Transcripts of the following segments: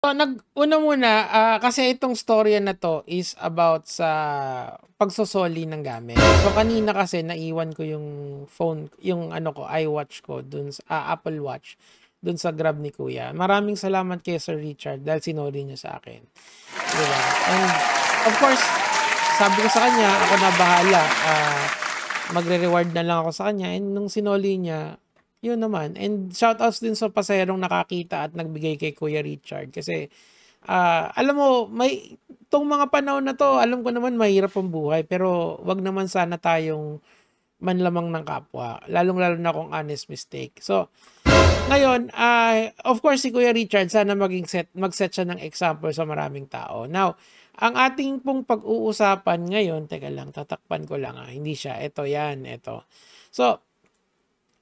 So, una muna, kasi itong storya na 'to is about sa pagsosoli ng gamit. So, kanina kasi naiwan ko yung phone, yung ano ko, iWatch ko dun sa Apple Watch dun sa Grab ni Kuya. Maraming salamat kay Sir Richard dahil sinoli niya sa akin, 'di ba? And of course, sabi ko sa kanya, ako na bahala, magre-reward na lang ako sa kanya, and nung sinoli niya, yun naman. And shoutouts din sa pasaherong nakakita at nagbigay kay Kuya Richard kasi alam mo, may itong mga panahon na 'to, alam ko naman mahirap ang buhay, pero 'wag naman sana tayong manlamang ng kapwa, lalong-lalo na kung honest mistake. So, ngayon, of course si Kuya Richard sana mag-set siya ng example sa maraming tao. Now, ang ating pong pag-uusapan ngayon, teka lang, tatakpan ko lang, hindi siya, eto yan, eto. So,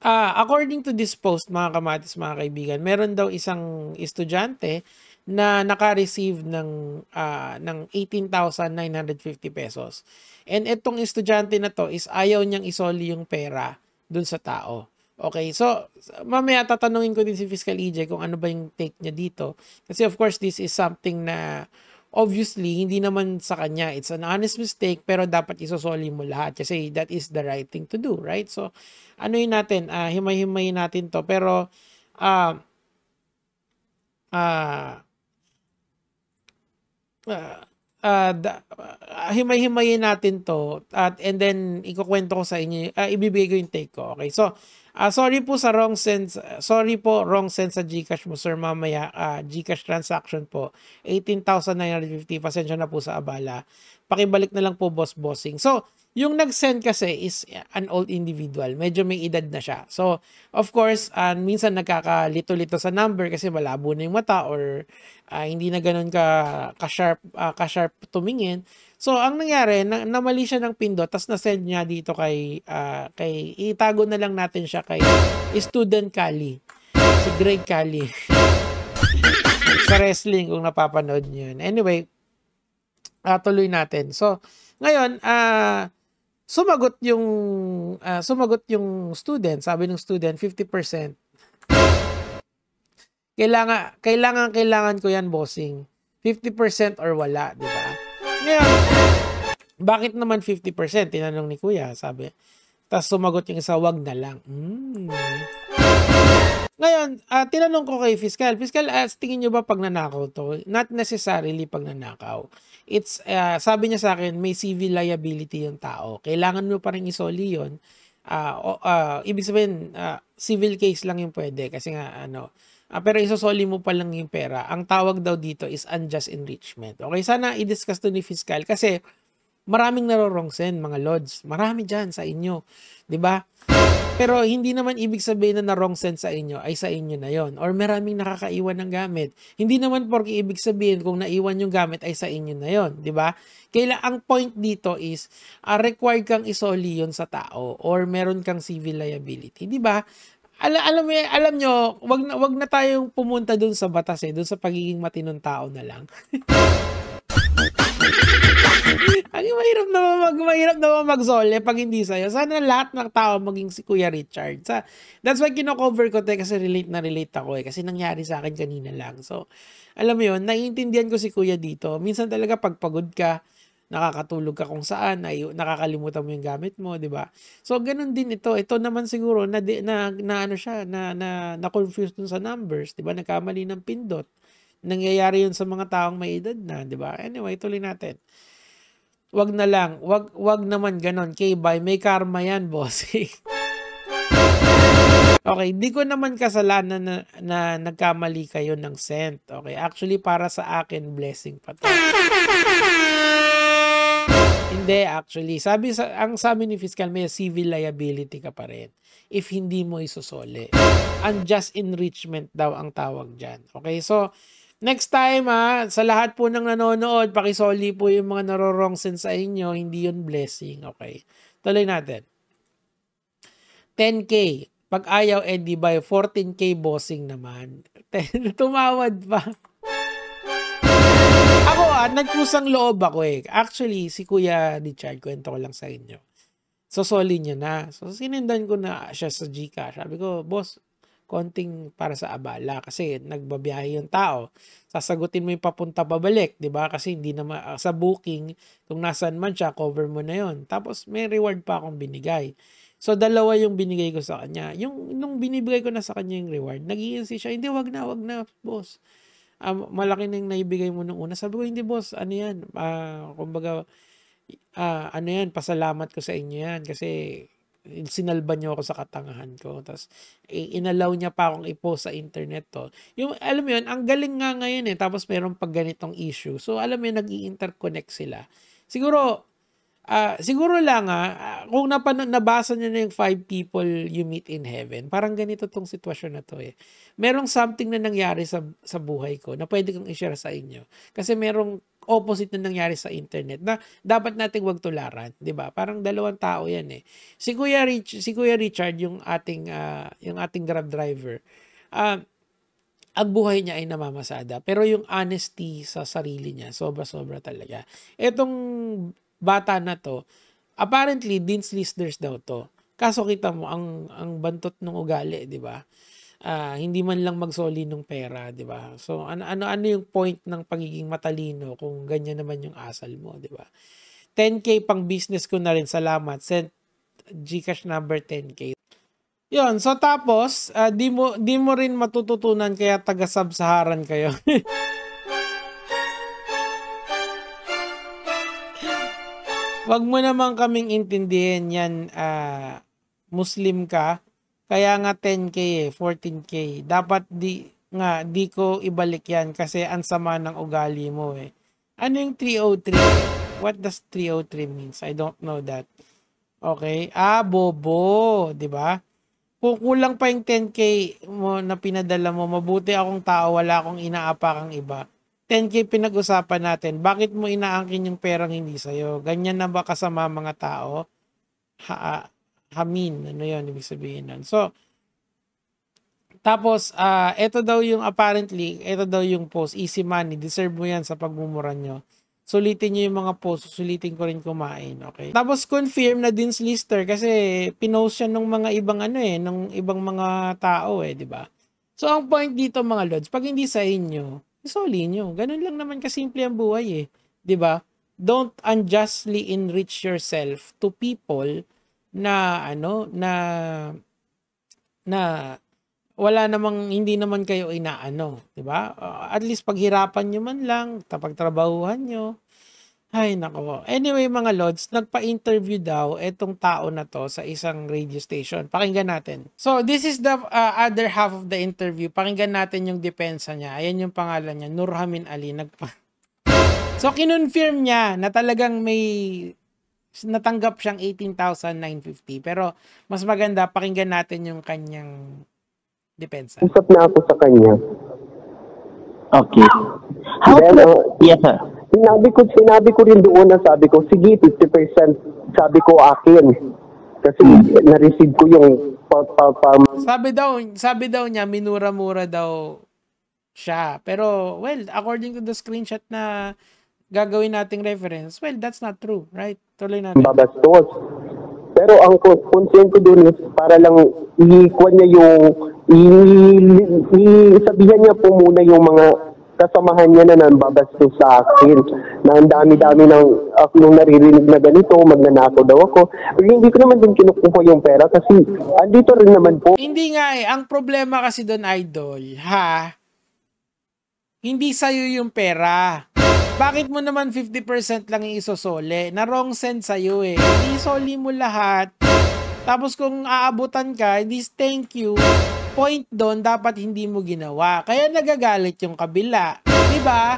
according to this post, mga kamatis, mga kaibigan, meron daw isang estudyante na naka-receive ng 18,950 pesos. And itong estudyante na to is ayaw niyang isoli yung pera dun sa tao. Okay, so mamaya tatanungin ko din si Fiscal EJ kung ano ba yung take niya dito. Kasi of course, this is something na obviously, hindi naman sa kanya. It's an honest mistake, pero dapat isosoli mo lahat kasi that is the right thing to do, right? So, ano yun natin, himay-himay natin to. Pero, uh, uh, himay-himayin natin to and then ikukwento ko sa inyo, ibibigay ko yung take ko. Okay, so sorry po sa wrong sense, wrong sense sa GCash mo, sir, mamaya. GCash transaction po 18,950, pasensya na po sa abala, pakibalik na lang po, bossing. So yung nag-send kasi is an old individual, medyo may edad na siya. So of course, minsan nagkakalito-lito sa number kasi malabo na yung mata or hindi na ganun ka-sharp tumingin. So ang nangyari, namali siya ng pindot, tapos na-send niya dito kay itago na lang natin siya kay student Kali, si Greg Kali. Sa wrestling, kung napapanood niyo yun. Anyway, tuloy natin. So ngayon, sumagot yung student. Sabi ng student, 50%. Kailangan ko yan, bossing. 50% or wala, di ba? Ngayon, bakit naman 50%? Tinanong ni Kuya, sabi. Tapos sumagot yung isa, wag na lang. Ngayon, tinanong ko kay Fiscal, tingin nyo ba pag nanakaw to? Not necessarily pag nanakaw. It's, sabi niya sa akin, may civil liability yung tao. Kailangan mo pa rin isoli yun. Ibig sabihin, civil case lang yung pwede. Kasi nga, pero isosoli mo pa lang yung pera. Ang tawag daw dito is unjust enrichment. Okay, sana i-discuss to ni Fiscal kasi maraming narorongsen, mga lods. Marami dyan sa inyo. 'Di ba? Pero hindi naman ibig sabihin na wrong send sa inyo ay sa inyo na yon, or maraming nakakaiwan ng gamit. Hindi naman porke ibig sabihin kung naiwan yung gamit ay sa inyo na yon, di ba? Ang point dito is required kang isoli yon sa tao or meron kang civil liability, di ba? Alam nyo, wag na tayong pumunta dun sa batas dun sa pagiging matinong tao na lang. Ang mahirap naman magsole pag hindi sa'yo. Sana lahat ng tao maging si Kuya Richard. That's why kino-cover ko kasi relate ako kasi nangyari sa akin kanina lang. So, alam mo yun, naiintindihan ko si Kuya dito. Minsan talaga pag pagod ka, nakakatulog ka kung saan, nakakalimutan mo yung gamit mo, di ba? So, ganun din ito. Ito naman siguro na confuse dun sa numbers, di ba? Nagkamali ng pindot. Nangyayari yun sa mga taong may edad na, di ba? Anyway, tuloy natin. Wag na lang. Wag naman ganon. K-bye. May karma yan, bossing. Okay, di ko naman kasalanan na nagkamali kayo ng cent. Okay, actually para sa akin, blessing pa to. Hindi, actually. Ang sabi ni Fiscal, may civil liability ka pa rin if hindi mo isusole. Unjust enrichment daw ang tawag dyan. Okay, so next time sa lahat po ng nanonood, pakisoli po yung mga narorongsen sa inyo, hindi yun blessing. Okay. Tuloy natin. 10K. Pag ayaw, di ba, 14K bossing naman. Tumawad pa. Ako nagkusang loob ako Actually, si Kuya Richard, kwento ko lang sa inyo. So, soli niya na. So, sinendan ko na siya sa GCash. Sabi ko, boss, konting para sa abala kasi nagbabiyahe yung tao. Sasagutin mo yung papunta pabalik, 'di ba? Kasi hindi na sa booking kung nasaan man siya, cover mo na 'yon. Tapos may reward pa akong binigay. So dalawa yung binigay ko sa kanya. Yung nung binibigay ko na sa kanya yung reward, nag-iinsist siya, "Hindi, wag na, boss. Malaki na yung naibigay mo nung una." Sabi ko, "Hindi, boss, ano 'yan? Kumbaga ano 'yan, pasalamat ko sa inyo 'yan kasi sinalba niyo ako sa katangahan ko." Tapos inallow niya pa akong i-post sa internet 'to. Yung alam mo 'yun, ang galing nga ngayon, tapos meron pag ganitong issue. So alam mo 'yun, nag-i-interconnect sila. Siguro lang kung nabasa niyo na yung 5 people you meet in heaven, parang ganito tong sitwasyon na 'to, Merong something na nangyari sa buhay ko na puwede kong i-share sa inyo. Kasi merong opposite na nangyari sa internet na dapat nating 'wag tularan, 'di ba? Parang dalawang tao 'yan, Si Kuya Richard yung ating Grab driver. Ang buhay niya ay namamasada, pero yung honesty sa sarili niya sobra-sobra talaga. Etong bata na 'to, apparently Dean's Listers daw 'to. Kaso kita mo ang bantot ng ugali, 'di ba? Hindi man lang magsoli ng pera, 'di ba? So ano yung point ng pagiging matalino kung ganyan naman yung asal mo, 'di ba? 10K pang business ko na rin, salamat. Send GCash number 10K. Yon, so tapos di mo rin matututunan kaya taga Sub-Saharan kayo. Wag mo naman kaming intindihin yan, Muslim ka, kaya nga 10K 14K. Dapat di ko ibalik yan kasi ang sama ng ugali mo Ano yung 303? What does 303 means? I don't know that. Okay? Bobo, 'di ba? Kung kulang pa yung 10K mo na pinadala mo, mabuti akong tao, wala akong inaapakang iba. 10K pinag-usapan natin. Bakit mo inaangkin yung perang hindi sa'yo? Ganyan na ba kasama mga tao? Hamin. Ano yun? Ibig sabihin nun. So, tapos, ito daw yung post. Easy money. Deserve mo yan sa pagmumura nyo. Sulitin nyo yung mga post. Sulitin ko rin kumain. Okay? Tapos, confirm na Dean's Lister kasi pinost siya ng mga ibang ng ibang mga tao di ba? So, ang point dito mga lods, pag hindi sa inyo, isoli nyo. Ganun lang naman kasimple ang buhay 'di ba? Don't unjustly enrich yourself to people na na wala namang, hindi naman kayo inaano, 'di ba? At least paghirapan nyo man lang, pagtrabahuhan nyo. Ay nako. Anyway mga lods, nagpa-interview daw etong tao na to sa isang radio station. Pakinggan natin. So this is the other half of the interview. Pakinggan natin yung depensa niya. Ayan yung pangalan niya, Nurhamin Ali. So kinonfirm niya na talagang may natanggap siyang 18,950. Pero mas maganda, pakinggan natin yung kanyang depensa. Usap na ako sa kanya. Okay. Yes sir. Sinabi ko rin doon na sabi ko, sige, 50% sabi ko akin. Kasi na-receive ko yung Sabi daw niya, minura-mura daw siya. Pero, well, according to the screenshot na gagawin nating reference, well, that's not true, right? Tuloy natin. Babastos. Pero ang concern ko doon is para lang sabihan niya po muna yung mga kasamahan niya na nambabastos sa akin. Na ang dami-dami nung naririnig na ganito, magnanakaw daw ako. Pero hindi ko naman din kinukuha yung pera kasi andito rin naman po. Hindi nga Ang problema kasi doon, idol, hindi sa'yo yung pera. Bakit mo naman 50% lang yung isosole? Na wrong send sa'yo Isoli mo lahat. Tapos kung aabutan ka, this thank you. Point doon, dapat hindi mo ginawa. Kaya nagagalit yung kabila. Diba?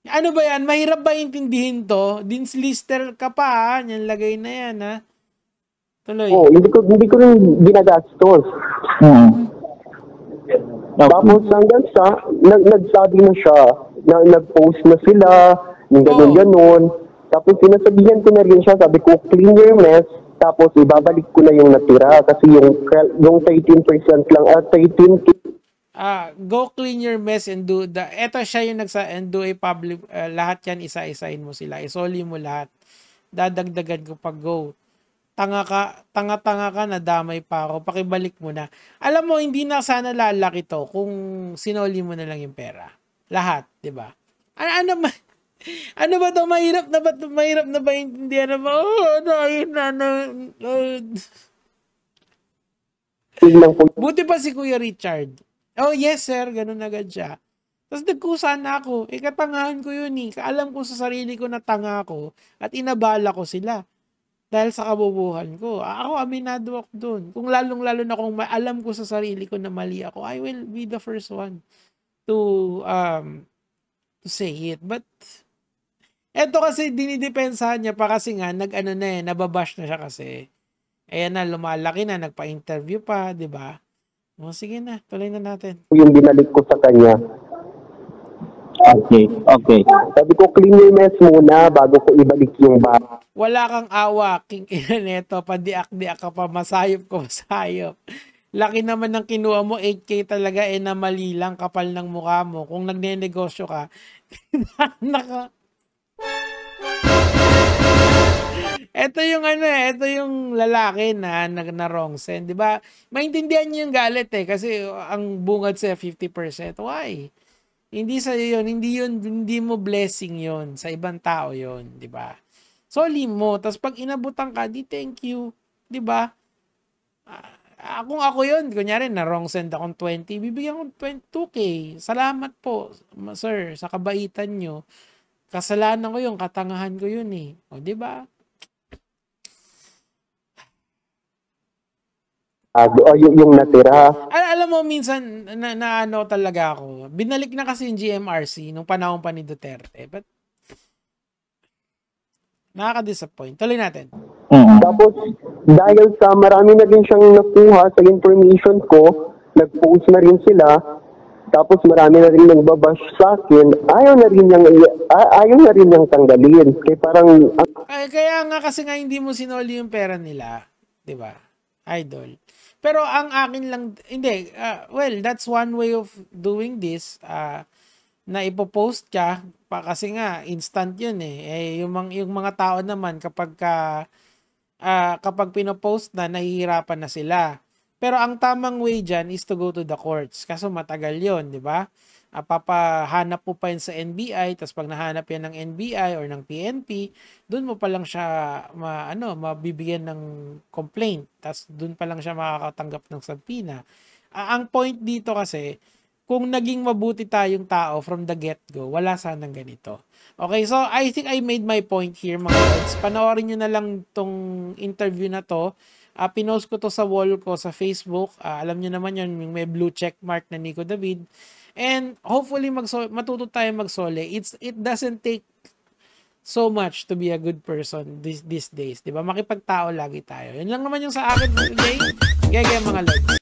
Ano ba yan? Mahirap ba intindihin to? Dean's Lister ka pa, Yan lagay na yan, Tuloy. Hindi ko rin ginagastos. Tapos hanggang nagsabi na siya, nag-post na sila, yung ganun-ganun. Tapos sinasabihan ko na rin siya, sabi ko, clean your mess. Tapos ibabalik ko na yung natira kasi yung 13% lang 13K. Go clean your mess and do eto siya yung and do a public, lahat yan isa-isain mo sila. Isoli mo lahat. Dadagdagan ko pag go. tanga-tanga ka, nadamay pa ako, pakibalik mo na. Alam mo, hindi na sana lalaki to kung sinoli mo na lang yung pera. Lahat, di ba? Ano ba to? Mahirap na ba intindihan na ba? Ayun na. Buti pa si Kuya Richard. Oh, yes sir, ganun agad siya. Tapos nagkusa na ako. Katangahan ko yun eh. Alam ko sa sarili ko na tanga ako at inabala ko sila. Dahil sa kabubuhan ko. Ako, aminado ako dun. Kung lalong-lalo na kung alam ko sa sarili ko na mali ako, I will be the first one to say it. But, eto kasi dinidepensahan niya pa kasi nga, nababash na siya kasi. Ayan na, lumalaki na, nagpa-interview pa, di ba? O, sige na, tuloy na natin. Yung binalik ko sa kanya. Okay. Sabi ko, clean your mess muna bago ko ibalik yung bag. Wala kang awa, king ina neto, padiak-diak ka pa, masayop ko, masayop. Laki naman ng kinuha mo, 8K talaga, na mali lang, kapal ng mukha mo. Kung nagne-negosyo ka, Ito yung lalaki na wrong send, 'di ba? Maintindihan niyo yung galit kasi ang bungad sa 50%. Why? Hindi sa yun, hindi mo blessing 'yon, sa ibang tao 'yon, 'di ba? Soli mo, tapos pag inabutan ka, di thank you, 'di ba? Kung ako 'yon, kunyari na wrong send akong 20, bibigyan ko 22K. Salamat po, sir, sa kabaitan nyo. Kasalanan ko 'yung katangahan ko 'yun eh. O, 'di ba? Yung natira. Alam mo, minsan, na ano talaga ako. Binalik na kasi yung GMRC nung panahon pa ni Duterte. But, nakaka-disappoint. Tuloy natin. Tapos, dahil sa marami na rin siyang nakuha sa information ko, nag-post na rin sila, tapos marami na rin nagbabash sa akin, ayaw na rin niyang tanggalin. Kaya nga kasi nga hindi mo sinoli yung pera nila. 'Di ba? Idol. Pero ang akin lang, hindi, well, that's one way of doing this, na ipopost ka, kasi nga, instant yun yung mga tao naman, kapag pinopost na, nahihirapan na sila. Pero ang tamang way dyan is to go to the courts, kaso matagal yun, di ba? Papahanap mo pa yun sa NBI, tapos pag nahanap yan ng NBI or ng PNP, doon mo pa lang siya mabibigyan ng complaint, tapos doon pa lang siya makakatanggap ng subpoena. Ang point dito kasi, kung naging mabuti tayong tao from the get-go, wala sanang ganito. Okay, so I think I made my point here, mga friends. Panoorin nyo na lang tong interview na to. Pinost ko to sa wall ko sa Facebook. Alam nyo naman yun, may blue check mark na Nico David. And hopefully matuto tayo magsole. It doesn't take so much to be a good person these days, 'di ba? Makipagtao lagi tayo. Yan lang naman yung sa akin, okay? Gaya mga lods.